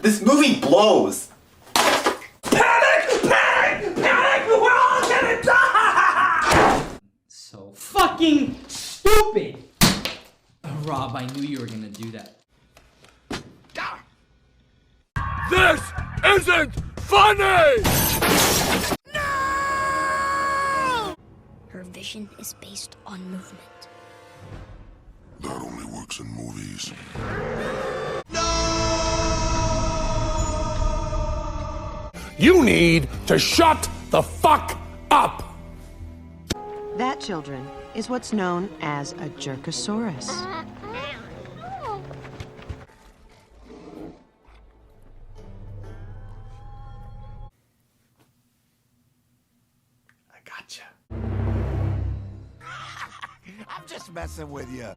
This movie blows! Panic! Panic! Panic! We're all gonna die! So fucking stupid! Rob, I knew you were gonna do that. This isn't funny! Her vision is based on movement. That only works in movies. You need to shut the fuck up! That, children, is what's known as a Jerkosaurus. I gotcha. I'm just messing with you.